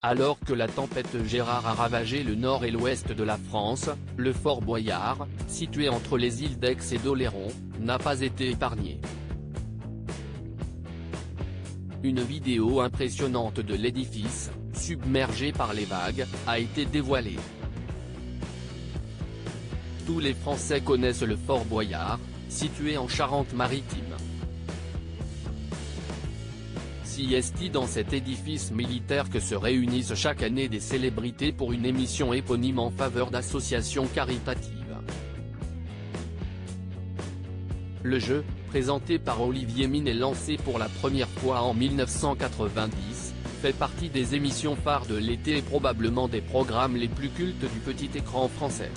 Alors que la tempête Gérard a ravagé le nord et l'ouest de la France, le Fort Boyard, situé entre les îles d'Aix et d'Oléron, n'a pas été épargné. Une vidéo impressionnante de l'édifice, submergé par les vagues, a été dévoilée. Tous les Français connaissent le Fort Boyard, situé en Charente-Maritime. Si est dans cet édifice militaire que se réunissent chaque année des célébrités pour une émission éponyme en faveur d'associations caritatives. Le jeu, présenté par Olivier Mine et lancé pour la première fois en 1990, fait partie des émissions phares de l'été et probablement des programmes les plus cultes du petit écran français.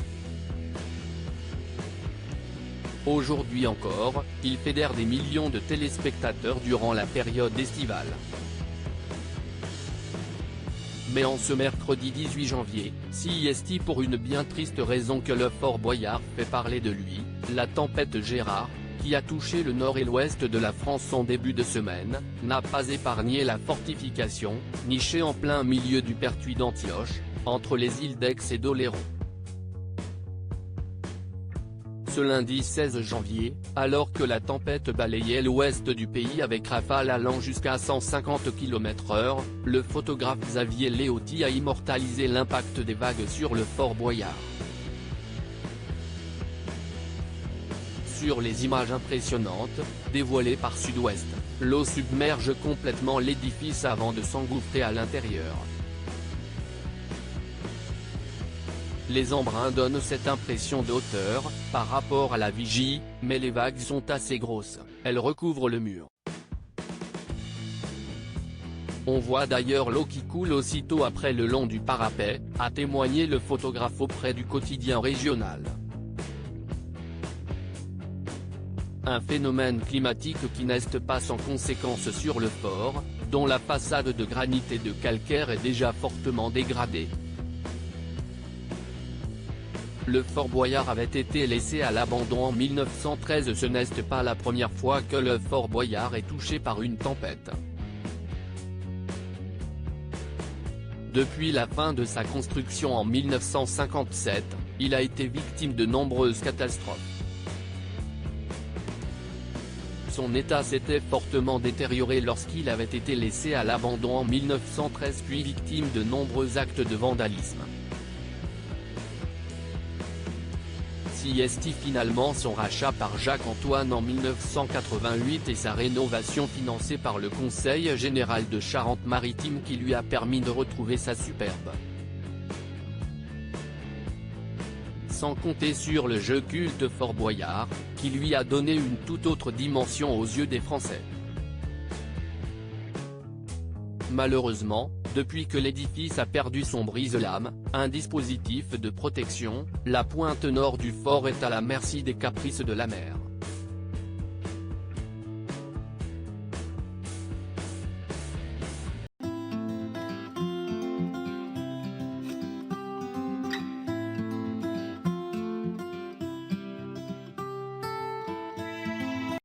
Aujourd'hui encore, il fédère des millions de téléspectateurs durant la période estivale. Mais en ce mercredi 18 janvier, si est pour une bien triste raison que le Fort Boyard fait parler de lui, la tempête Gérard, qui a touché le nord et l'ouest de la France en début de semaine, n'a pas épargné la fortification, nichée en plein milieu du Pertuis d'Antioche, entre les îles d'Aix et d'Oléron. Ce lundi 16 janvier, alors que la tempête balayait l'ouest du pays avec rafales allant jusqu'à 150 km/h, le photographe Xavier Léoty a immortalisé l'impact des vagues sur le Fort Boyard. Sur les images impressionnantes, dévoilées par Sud-Ouest, l'eau submerge complètement l'édifice avant de s'engouffrer à l'intérieur. Les embruns donnent cette impression de hauteur, par rapport à la vigie, mais les vagues sont assez grosses, elles recouvrent le mur. On voit d'ailleurs l'eau qui coule aussitôt après le long du parapet, a témoigné le photographe auprès du quotidien régional. Un phénomène climatique qui n'est pas sans conséquence sur le fort, dont la façade de granit et de calcaire est déjà fortement dégradée. Le Fort Boyard avait été laissé à l'abandon en 1913. Ce n'est pas la première fois que le Fort Boyard est touché par une tempête. Depuis la fin de sa construction en 1957, il a été victime de nombreuses catastrophes. Son état s'était fortement détérioré lorsqu'il avait été laissé à l'abandon en 1913 puis victime de nombreux actes de vandalisme. Si est finalement son rachat par Jacques-Antoine en 1988 et sa rénovation financée par le Conseil général de Charente-Maritime qui lui a permis de retrouver sa superbe. Sans compter sur le jeu culte Fort Boyard, qui lui a donné une toute autre dimension aux yeux des Français. Malheureusement, depuis que l'édifice a perdu son brise-lames, un dispositif de protection, la pointe nord du fort est à la merci des caprices de la mer.